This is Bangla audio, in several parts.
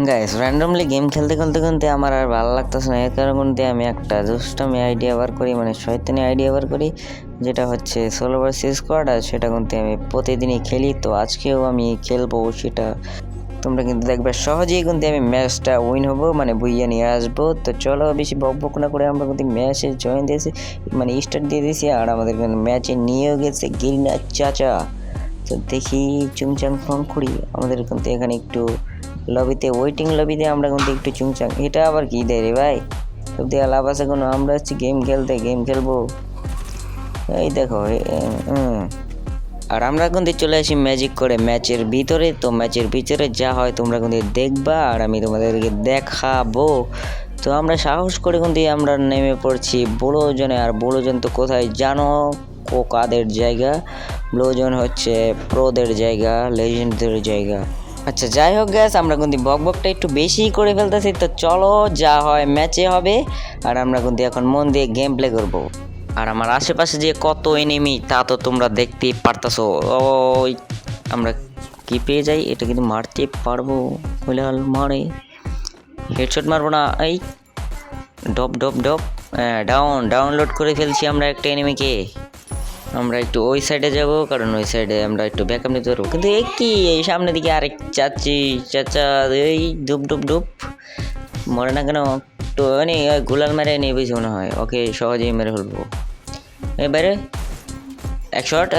গাইস র্যান্ডমলি গেম খেলতে খেলতে খেলতে আমার আর ভালো লাগতেছে না, এর কারণে আমি একটা দুষ্টামি আইডিয়া বার করি, মানে শয়তানি আইডিয়া বার করি, যেটা হচ্ছে সোলো ভার্সেস স্কোয়াড। আর সেটা কিন্তু আমি প্রতিদিনই খেলি, তো আজকেও আমি খেলবো সেটা। তোমরা কিন্তু দেখবে সহজেই কিন্তু আমি ম্যাচটা উইন হবো, মানে বুইয়া নিয়ে আসবো। তো চলো বেশি বক বক না করে আমরা কিন্তু ম্যাচে জয়েন দিয়েছি, মানে স্টার্ট দিয়ে দিয়েছি। আর আমাদের কিন্তু ম্যাচে নিয়েও গেছে গিরিনা চাচা। তো দেখি চুংচাং ফং করি আমাদের কিন্তু এখানে একটু লবিতে ওয়েটিং লবিতে আমরা কিন্তু একটু চুংচাং। এটা আবার কি দেয় রে ভাই? সব দিয়ে লাভ আছে কোনো? আমরা হচ্ছে গেম খেলবো। এই দেখো আর আমরা কিন্তু চলে আসি ম্যাজিক করে ম্যাচের ভিতরে। তো ম্যাচের ভিতরে যা হয় তোমরা কিন্তু দেখবা আর আমি তোমাদেরকে দেখাবো। তো আমরা সাহস করে কিন্তু আমরা নেমে পড়ছি ব্লুজনে। আর ব্লুজন তো কোথায় জানো? কাদের জায়গা? ব্লুজন হচ্ছে প্রোদের জায়গা, লেজেন্ডদের জায়গা। আচ্ছা যাই হোক গ্যাস, আমরা কিন্তু বকবকটা একটু বেশি করে ফেলতেছি। তো চলো যা হয় ম্যাচে হবে। আর আমরা কিন্তু এখন মন দিয়ে গেম প্লে করবো। আর আমার আশেপাশে যে কত এনিমি তা তো তোমরা দেখতেই পারতাছো। ওই আমরা কি পেয়ে যাই, এটা কিন্তু মারতে পারবো। হইলাল মারে, হেডশট মারবো না। এই ডপ ডপ ডপ ডাউনলোড করে ফেলছি আমরা একটা এনিমিকে। আমরা একটু ওই সাইডে যাব, কারণ ওই সাইডে আমরা একটু ব্যাকআপ নিতে পারবো। কিন্তু এই সামনের দিকে আরেক চাচা এই ডুব ডুব ডুব মরে না কেন? তো গুলাল মেরে নেই বেশি মনে হয়, ওকে সহজেই মেরে ফেলবো। এবারে এক শট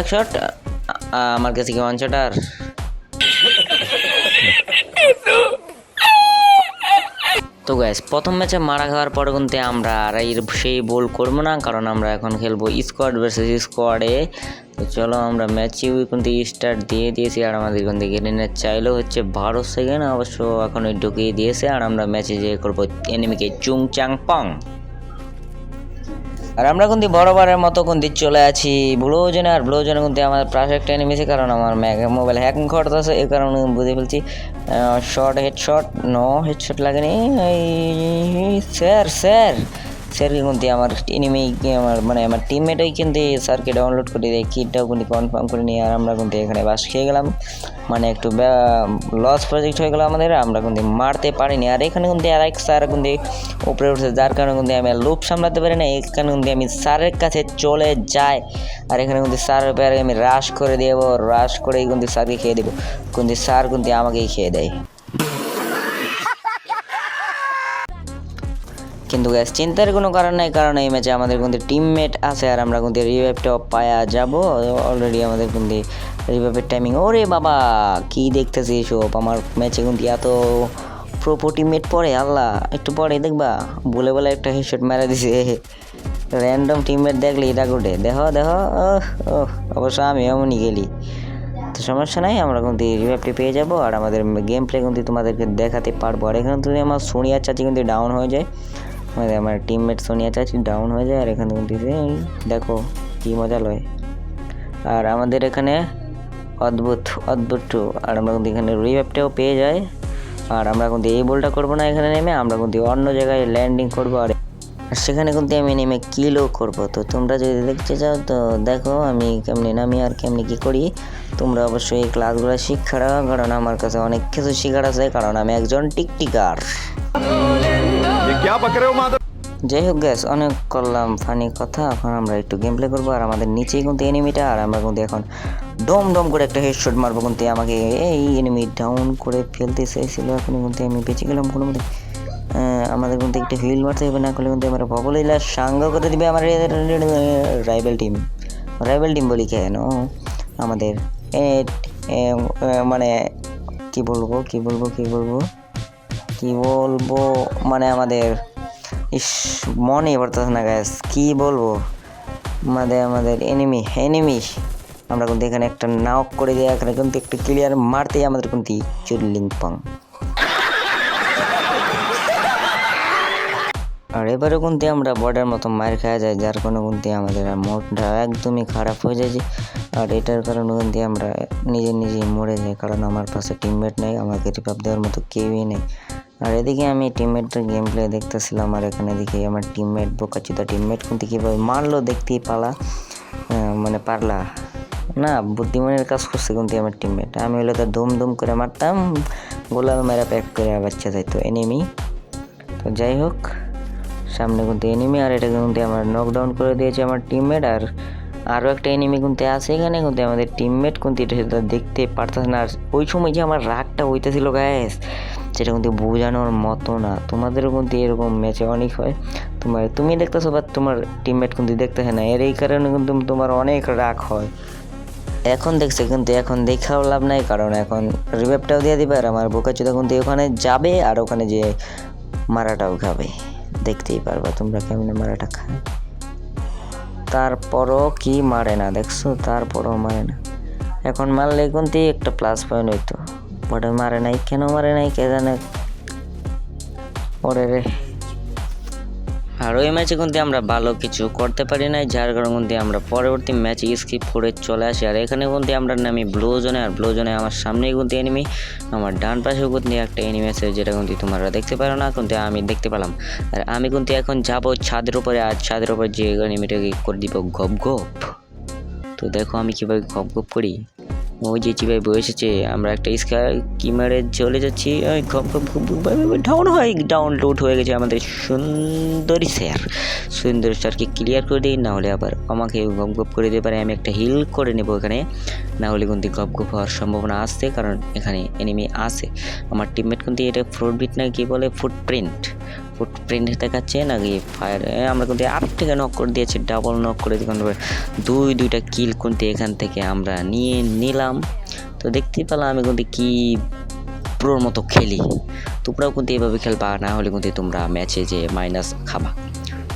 আমার কাছে কি ওয়ান শট? আর তো গ্যাস প্রথম ম্যাচে মারা খাওয়ার পরে কিন্তু আমরা আর সেই বল করবো না, কারণ আমরা এখন খেলবো স্কোয়াড ভার্সেস স্কোয়াডে। তো চলো আমরা ম্যাচে কিন্তু স্টার্ট দিয়ে দিয়েছি। আর আমাদের কিন্তু গেরিনার চাইলেও হচ্ছে 12 সেকেন্ড, অবশ্য এখন ঢুকিয়ে দিয়েছে। আর আমরা ম্যাচে যে করবো এনিমিকে চুংচাং পং। আর আমরা কিন্তু বরাবরের মতো কিন্তু চলে আছি ব্লুজনে। আর ব্লুজনে কিন্তু আমার পারফেক্ট এনিমিছে, কারণ আমার মোবাইল হ্যাকিং করতেছে, এই কারণে বুঝে ফেলছি। শর্ট হেডশট, নো হেডশট লাগেনি। স্যারকে কিন্তু আমার এনিমি আমার টিমমেটই কিন্তু স্যারকে ডাউনলোড করে দেয়, কিটটাও কিন্তু কনফার্ম করে নিয়ে। আর আমরা কিন্তু এখানে বাস খেয়ে গেলাম, মানে একটু লস প্রজেক্ট হয়ে গেলো আমাদের, আমরা কিন্তু মারতে পারিনি। আর এখানে কিন্তু আরেক স্যার কিন্তু উপরে উঠছে, যার কারণে কিন্তু আমি লুপ সামলাতে পারি না। এখানে কিন্তু আমি স্যারের কাছে চলে যাই। আর এখানে কিন্তু স্যারের উপরে আমি রাশ করে দেবো, রাশ করেই কিন্তু স্যারকে খেয়ে দেবো, কিন্তু স্যার কিন্তু আমাকেই খেয়ে দেয়। কিন্তু গ্যাস চিন্তার কোনো কারণ নাই, কারণ এই ম্যাচে আমাদের কিন্তু টিমমেট আছে। আর আমরা কিন্তু রিভাইভটাও পায়া যাব অলরেডি। আমাদের কিন্তু রিভাইভের টাইমিং, ওরে বাবা কি দেখতেছি এসব! আমার ম্যাচে কিন্তু এত প্রো টিমমেট পরে, আল্লাহ একটু পরে দেখবা বলে একটা হেডশট মেরে দিছে। র্যান্ডম টিমমেট দেখলে এটা গোটে দেখো অবশ্য আমি এমনই গেলি। তো সমস্যা নাই, আমরা কিন্তু রিভাইভটি পেয়ে যাবো। আর আমাদের গেম প্লে কিন্তু তোমাদেরকে দেখাতে পারবো। আর এখানে তুমি আমার সোনিয়া চাচি কিন্তু ডাউন হয়ে যায়, আমার টিমমেট সোনিয়া চাচি ডাউন হয়ে যায়। আর এখানে কিন্তু দেখো কি মজা লয়। আর আমাদের এখানে অদ্ভুত। আর আমরা কিন্তু এখানে রিভাইভটাও পেয়ে যাই। আর আমরা কিন্তু এই বলটা করবো না এখানে নেমে, আমরা কিন্তু অন্য জায়গায় ল্যান্ডিং করবো। আর সেখানে কিন্তু আমি নেমে কিলও করবো। তো তোমরা যদি দেখতে চাও তো দেখো আমি কেমনি নামি আর কেমনি কী করি। তোমরা অবশ্যই এই ক্লাসগুলো শিক্ষা রাখো, কারণ আমার কাছে অনেক কিছু শেখার আছে, কারণ আমি একজন টিকটিকার। যাই হোক গ্যাস, অনেক করলাম ফানি কথা, এখন আমরা একটু গেম প্লে করবো। আর আমাদের নিচেই কিন্তু এনিমিটা, আর আমরা কিন্তু এখন ডম করে একটা হেডশট মারবো। কিন্তু আমাকে এই এনিমি ডাউন করে ফেলতে চাইছিল, এখন কিন্তু আমি বেঁচে গেলাম কোনো মতে। আমাদের কিন্তু একটু হিল মারতে হবে, না করলে কিন্তু আমার ববলিলা সাঙ্গ করে দিবে আমার রাইভেল টিম বলি কেন আমাদের মানে কি বলবো মানে আমাদের মনে পড়তেছে না গ্যাস, কি বলবো, আমাদের এনিমি আমরা কিন্তু এখানে একটা নাওক করে দিয়ে এখানে কিন্তু একটা ক্লিয়ার মারতেই আমাদের কিন্তু চুরলিং পাং। আর এবারে কিন্তু আমরা বর্ডার মতো মার খাওয়া যায়, যার কোনো কিন্তু আমাদের মোডটা একদমই খারাপ হয়ে যায়। আর এটার কারণে কিন্তু আমরা নিজেই মরে যাই, কারণ আমার পাশে টিমমেট নেই, আমাকে রিভাইভ দেওয়ার মতো কেউই নেই। আর এদিকে আমি টিমমেটের গেম প্লে দেখতেছিলাম, আর এখানে দেখি আমার টিমমেট বোকাচোদা টিমমেট কিন্তু কীভাবে মারলো দেখতেই পারলা না, বুদ্ধিমানের কাজ করছে কিন্তু আমার টিমমেট। আমি হলে তো দুম করে মারতাম, গোলাল মেরা প্যাক করে বাচ্চা যাইতো এনিমি। তো যাই হোক, সামনে কিন্তু এনিমি, আর এটা কিন্তু আমার নকডাউন করে দিয়েছে আমার টিমমেট। আর আরও একটা এনিমি কিন্তু আছে এখানে, কিন্তু আমাদের টিমমেট কিন্তু এটা সেটা দেখতে পারতেছে না। আর ওই সময় যে আমার রাগটা হইতেছিল গ্যাস, সেটা কিন্তু বোঝানোর মতো না। তোমাদেরও কিন্তু এরকম ম্যাচে অনেক হয়, তুমি দেখতেছো বা তোমার টিমমেট কিন্তু দেখতেছে না, এই কারণে কিন্তু তোমার অনেক রাগ হয়। এখন দেখছে কিন্তু এখন দেখাও লাভ নাই, কারণ এখন রিভাইভটাও দিয়ে দিবে, আর আমার বোকাচোদা কিন্তু ওখানে যাবে আর ওখানে যে মারাটাও খাবে। দেখতেই পারবা তোমরা কেমনে মারাটা খায়। তারপরও কি মারে না, দেখছো? তারপরও মারে না। এখন মারলে কিন্তু একটা প্লাস পয়েন্ট হইতো, বাট মারে নাই। কেন মারে নাই কে জানে। ওরে রে। আর ওই ম্যাচে কিন্তু আমরা ভালো কিছু করতে পারি নাই, যার কারণে কিন্তু আমরা পরবর্তী ম্যাচে স্কিপ করে চলে আসি। আর এখানে কিন্তু আমরা নামি ব্লু জোনে, আর ব্লু জোনে আমার সামনেই কিন্তু এনিমি, আমার ডান পাশেও কিন্তু একটা এনিমি আছে, যেটা কিন্তু তোমরা দেখতে পারো না, কিন্তু আমি দেখতে পেলাম। আর আমি কিন্তু এখন যাবো ছাদের উপরে, আর ছাদের উপর যে এনিমিটাকে করে দিব গপ গপ। তো দেখো আমি কীভাবে গপ গপ করি। ওই যে চিবাই বসেছে, আমরা একটা কি মারে চলে যাচ্ছি, ওই ডাউনলোড হয়ে গেছে আমাদের সুন্দরী স্যারকে ক্লিয়ার করে দিই, না হলে আবার আমাকে গপ গপ করে দিতে পারে। আমি একটা হিল করে নেবো এখানে, না হলে কিন্তু গপ গপ হওয়ার সম্ভাবনা আসছে, কারণ এখানে এনিমি আছে। আমার টিমমেট কিন্তু এটা ফুটপ্রিন্ট না কি বলে, ফুটপ্রিন্ট দেখাচ্ছে নাকি ফায়ার। আমরা কিন্তু আরেকটাকে নক করে দিয়েছি, ডাবল নক করে দুইটা কিল কিন্তু এখান থেকে আমরা নিয়ে নিলাম। তো দেখতেই পেলাম আমি কিন্তু কি প্রোর মতো খেলি। তোমরাও কিন্তু এইভাবে খেলবা, না হলে কিন্তু তোমরা ম্যাচে যে মাইনাস খাবা।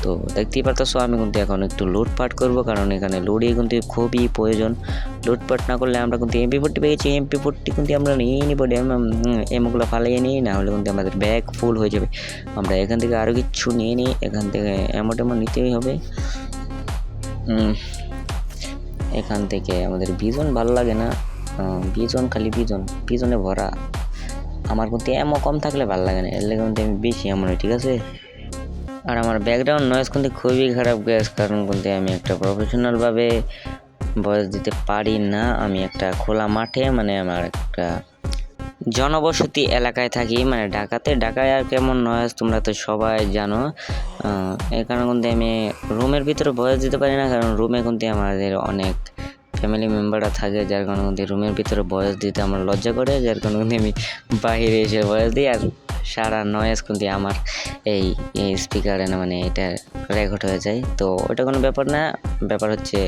তো দেখতেই পারতেছো আমি কিন্তু এখন একটু লুটপাট করবো, কারণ এখানে লুটে কিন্তু খুবই প্রয়োজন। লুটপাট না করলে আমরা কিন্তু MP40 পেয়েছি, MP40 কিন্তু আমরা নিয়ে নিব, এমগুলো ফালিয়ে নিই, না হলে কিন্তু আমাদের ব্যাগ ফুল হয়ে যাবে। আমরা এখান থেকে আরও কিছু নিয়ে নিই, এখান থেকে এমন নিতেই হবে। এখান থেকে আমাদের বিজন ভালো লাগে না, খালি বিজনে ভরা। আমার কিন্তু এমন কম থাকলে ভালো লাগে না, এর লেগে কিন্তু আমি বেশি এমন হয়, ঠিক আছে। আর আমার ব্যাকগ্রাউন্ড নয়েজ কিন্তু খুবই খারাপ গ্যাস, কারণ কিন্তু আমি একটা প্রফেশনালভাবে ভয়েস দিতে পারি না। আমি একটা খোলা মাঠে, মানে আমার একটা জনবসতি এলাকায় থাকি, মানে ঢাকায় আর কেমন নয়েজ তোমরা তো সবাই জানো। এই কারণে কিন্তু আমি রুমের ভিতরে ভয়েস দিতে পারি না, কারণ রুমে কিন্তু আমাদের অনেক ফ্যামিলি মেম্বাররা থাকে, যার কারণে কিন্তু রুমের ভিতরে ভয়েস দিতে আমার লজ্জা করে, যার কারণে কিন্তু আমি বাইরে এসে ভয়েস দিই। আর সারা নয়েজ কিন্তু আমার এই স্পিকারে না, মানে এটা রেকর্ড হয়ে যায়। তো ওটা কোনো ব্যাপার না, ব্যাপার হচ্ছে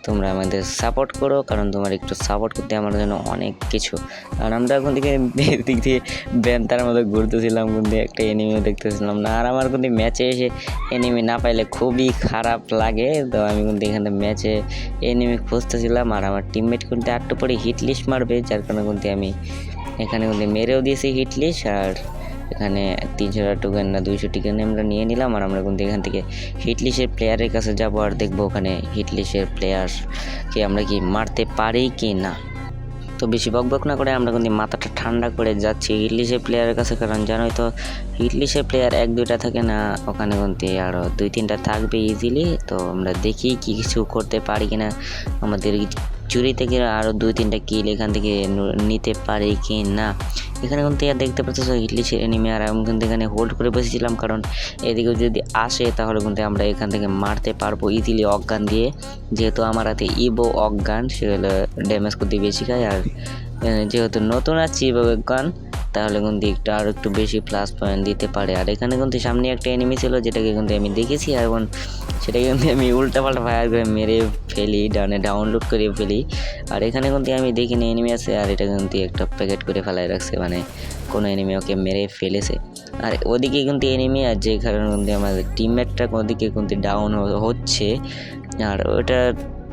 তোমরা আমাদের সাপোর্ট করো, কারণ তোমার একটু সাপোর্ট করতে আমার জন্য অনেক কিছু। আর আমরা এখন দিক থেকে ব্যান্তার মতো ঘুরতেছিলাম, কিন্তু একটা এনিমিও দেখতেছিলাম না। আর আমার কিন্তু ম্যাচে এসে এনিমি না পাইলে খুবই খারাপ লাগে। তো আমি কিন্তু এখানে ম্যাচে এনিমি খুঁজতেছিলাম, আর আমার টিমমেট কিন্তু একটু পরে হিট লিস্ট মারবে, যার কারণে কিন্তু আমি এখানে কিন্তু মেরেও দিয়েছি হিট লিস্ট। আর এখানে 300 টোকেন না 200 টোকেন আমরা নিয়ে নিলাম, আর আমরা কিন্তু এখান থেকে হিটলিস্টের প্লেয়ারের কাছে যাবো, আর দেখবো ওখানে হিটলিস্টের প্লেয়ারকে আমরা কি মারতে পারি কি না। তো বেশি বকবক না করে আমরা কিন্তু মাথাটা ঠান্ডা করে যাচ্ছি হিটলিস্টের প্লেয়ারের কাছে, কারণ জানোই তো হিটলিস্টের প্লেয়ার 1-2টা থাকে না, ওখানে কিন্তু আরও 2-3টা থাকবে ইজিলি। তো আমরা দেখি কি কিছু করতে পারি কিনা, আমাদের চুরি থেকে আরও 2-3টা কিল এখান থেকে নিতে পারি কি না। এখানে কিন্তু দেখতে পাচ্ছ হিটলিস্টের এনিমি, আর আমি কিন্তু এখানে হোল্ড করে বসেছিলাম, কারণ এদিকে যদি আসে তাহলে কিন্তু আমরা এখান থেকে মারতে পারবো ইজিলি অজ্ঞান দিয়ে, যেহেতু আমার হাতে ইবো অজ্ঞান, সেগুলো ড্যামেজ করতে বেশি খায়। আর যেহেতু নতুন আছি ইবো অজ্ঞান, তাহলে কিন্তু আরও একটু বেশি প্লাস পয়েন্ট দিতে পারে। আর এখানে কিন্তু সামনে একটা এনিমি ছিল, যেটাকে কিন্তু আমি দেখেছি, আর এখন সেটাকে কিন্তু আমি উল্টাপাল্টা ফায়ার করে মেরে ফেলি, ডাউনলোড করে ফেলি। আর এখানে কিন্তু আমি দেখিনি এনিমি আছে, আর এটা কিন্তু একটা প্যাকেট করে ফেলায় রাখছে, মানে কোনো এনিমি ওকে মেরে ফেলেছে। আর ওদিকে কিন্তু এনিমি, আর যে কারণে কিন্তু আমাদের টিমমেটটা ওদিকে কিন্তু ডাউন হচ্ছে। আর ওটা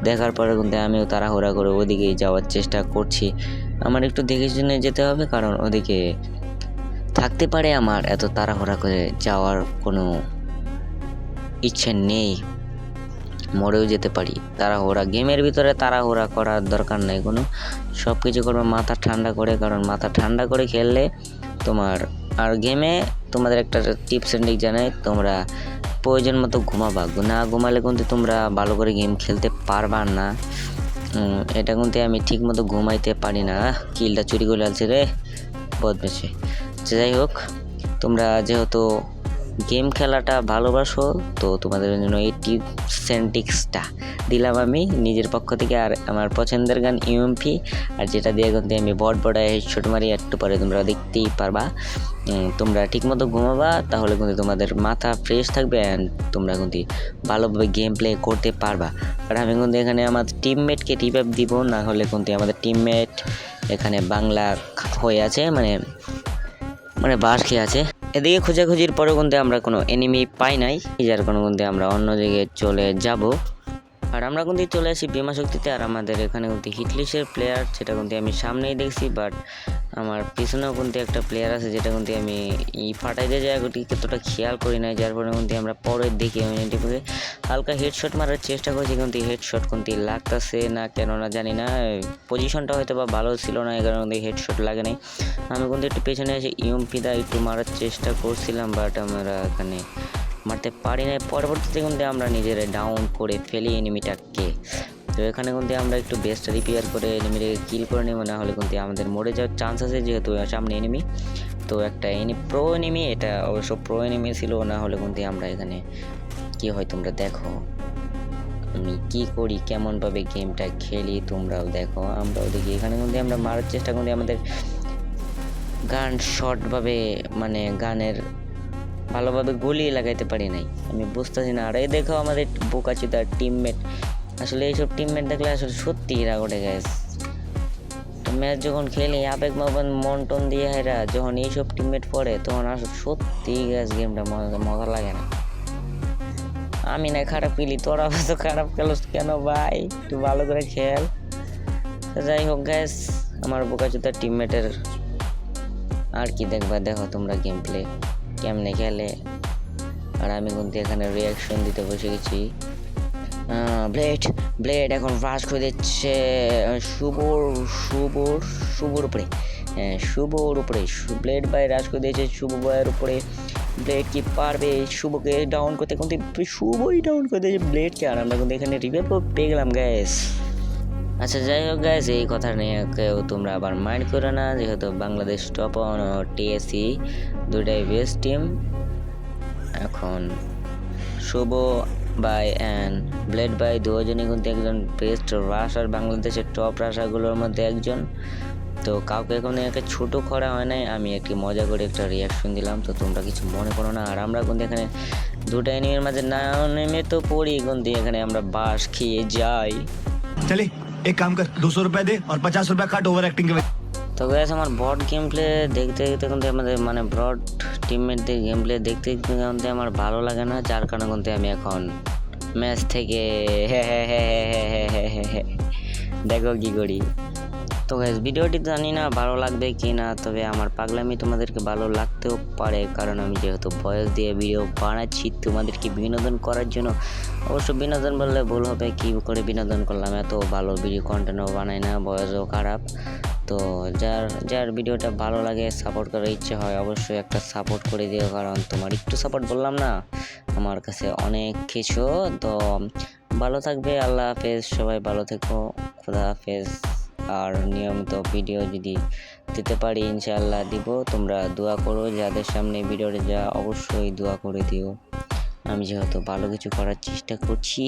দেখার পরে কিন্তু আমিও তাড়াহুড়া করে ওদিকেই যাওয়ার চেষ্টা করছি। আমার একটু দেখে শুনে যেতে হবে, কারণ ওদিকে থাকতে পারে আমার এত তাড়াহুড়া করে যাওয়ার কোনো ইচ্ছে নেই, মরেও যেতে পারি। তাড়াহুড়া গেমের ভিতরে তাড়াহুড়া করার দরকার নেই কোনো, সব কিছু করবে মাথা ঠান্ডা করে, কারণ মাথা ঠান্ডা করে খেললে তোমার। আর গেমে তোমাদের একটা টিপস অ্যান্ড ট্রিক জানাই, তোমরা প্রয়োজন মতো ঘুমাবা, না ঘুমালে কিন্তু তোমরা ভালো করে গেম খেলতে পারবা না। এটা কিন্তু আমি ঠিক মতো ঘুমাইতে পারি না। কিলটা চুরি করে আলছে রে, বদমেছে। যাই হোক, তোমরা যেহেতু গেম খেলাটা ভালোবাসো, তো তোমাদের জন্য এই টিপস অ্যান্ড ট্রিক্সটা দিলাম আমি নিজের পক্ষ থেকে। আর আমার পছন্দের গান ইউএমপি, আর যেটা দিয়ে কিন্তু আমি বড় হেডশট মারি, একটু পরে তোমরা দেখতেই পারবা। তোমরা ঠিকমতো ঘুমাবা, তাহলে কিন্তু তোমাদের মাথা ফ্রেশ থাকবে অ্যান্ড তোমরা কিন্তু ভালোভাবে গেম প্লে করতে পারবা। আর আমি কিন্তু এখানে আমার টিমমেটকে রিভাইভ দিব, না হলে কিন্তু আমাদের টিমমেট এখানে বাংলা হয়ে আছে, মানে বাস খেয়ে আছে। এদিকে খোঁজাখুঁজির পরেও কিন্তু আমরা কোনো এনিমি পাই নাই, যার কোনো কিন্তু আমরা অন্য জায়গায় চলে যাব। আর আমরা কিন্তু চলে আসি বিমা শক্তিতে। আর আমাদের এখানে কিন্তু হিটলিস্টের প্লেয়ার, সেটা কিন্তু আমি সামনেই দেখছি, বাট আমার পিছনেও কিন্তু একটা প্লেয়ার আছে যেটা কিন্তু আমি ফাটাই দিয়ে যায় কতটা খেয়াল করি নাই, যার ফলে কিন্তু আমরা পরে দেখি হালকা হেডশট মারার চেষ্টা করছি, কিন্তু হেডশট কিন্তু লাগতেছে না, কেন না জানি না। পজিশনটা হয়তো বা ভালো ছিল না, এই কারণে হেডশট লাগে নাই। আমি কিন্তু একটু পেছনে এসে ইউএমপিটা একটু মারার চেষ্টা করছিলাম, বাট আমরা এখানে মারতে পারি নাই। পরবর্তীতে কিন্তু আমরা নিজেরা ডাউন করে ফেলি এনিমিটাকে। তো এখানে কিন্তু আমরা একটু বেস্ট রিপেয়ার করে এনিমিটাকে কিল করে নিই, না হলে কিন্তু আমাদের মরে যাওয়ার চান্স আছে, যেহেতু সামনে এনিমি। তো একটা প্রো এনিমি, এটা অবশ্য প্রো এনিমি ছিল, না হলে কিন্তু আমরা এখানে কি হয় তোমরা দেখো আমি কি করি, কেমনভাবে গেমটা খেলি, তোমরাও দেখো আমরাও দেখি। এখানে কিন্তু আমরা মারার চেষ্টা করি, আমাদের গান শর্টভাবে মানে গানের ভালোভাবে গুলি লাগাইতে পারি নাই, আমি বুঝতেছি না। আর এই দেখো আমাদের বোকাচোদা টিমমেট, আসলে এইসব টিমমেট দেখলে আসলে সত্যি রাগ ওঠে গ্যাস। তো ম্যাচ যখন খেলি আবেগ মন টন দিয়ে হেরা, যখন এইসব টিমমেট পড়ে তখন আসলে সত্যি গ্যাস গেমটা মজা লাগে না। আমি না খারাপ খেলি, তোরা তো খারাপ খেলোস কেন ভাই, একটু ভালো করে খেল। যাই হোক গ্যাস, আমার বোকাচোদা টিমমেটের আর কি দেখবা, দেখো তোমরা গেম প্লে কেমনে খেলে। আর আমি কিন্তু এখানে রিয়াকশন দিতে বসে গেছি। ব্লেড এখন ফাস্ট করে দিচ্ছে শুভর উপরে, ব্লেড বাই রাজ করে দিয়েছে শুভ বয়ের উপরে। ব্লেড কি পারবে শুভকে ডাউন করতে, কিন্তু শুভই ডাউন করে দিয়েছে ব্লেডকে। আর আমরা কিন্তু এখানে রিভাইভ পেয়ে গেলাম গ্যাস। আচ্ছা যাই হোক গ্যাস, এই কথা নিয়ে কেউ তোমরা আবার মাইন্ড করো না, যেহেতু বাংলাদেশ টপ অন ও টিএসসি দুইটাই বেস্ট টিম। এখন শুভ বাই অ্যান্ড ব্লেড বাই দুজনই কিন্তু একজন বেস্ট রাশার, বাংলাদেশের টপ রাশারগুলোর মধ্যে একজন। তো কাউকে এখন একটা ছোটো করা হয় নাই, আমি একটি মজা করে একটা রিয়াকশন দিলাম, তো তোমরা কিছু মনে করো না। আর আমরা কিন্তু এখানে দুটো এনিমির মাঝে না নেমে তো পড়ি, কিন্তু এখানে আমরা বাস খেয়ে যাই। चले एक काम कर 200 रुपए दे और 50 रुपए काट ओवर एक्टिंग के। তো গ্যাস, আমার ব্রড গেম প্লে দেখতে দেখতে কিন্তু আমাদের মানে ব্রড টিমমেটদের গেম প্লে দেখতে দেখতে কিন্তু আমার ভালো লাগে না, যার কারণে কিন্তু আমি এখন ম্যাচ থেকে দেখো কি করি। তো গ্যাস, ভিডিওটি জানি না ভালো লাগবে কি না, তবে আমার পাগলামি তোমাদেরকে ভালো লাগতেও পারে, কারণ আমি যেহেতু বয়স দিয়ে ভিডিও বানাচ্ছি তোমাদেরকে বিনোদন করার জন্য। অবশ্য বিনোদন বললে ভুল হবে, কি করে বিনোদন করলাম, এত ভালো ভিডিও কন্টেন্টও বানাই না, বয়সও খারাপ। তো যার ভিডিওটা ভালো লাগে, সাপোর্ট করার ইচ্ছে হয়, অবশ্যই একটা সাপোর্ট করে দিও, কারণ তোমার একটু সাপোর্ট বললাম না আমার কাছে অনেক কিছু। তো ভালো থাকবে, আল্লাহ হাফেজ, সবাই ভালো থেকো, খোদা হাফেজ। আর নিয়মিত ভিডিও যদি দিতে পারি ইনশাআল্লাহ দিব, তোমরা দোয়া করো, যাদের সামনে ভিডিওটা যা অবশ্যই দোয়া করে দিও, আমি যেহেতু ভালো কিছু করার চেষ্টা করছি।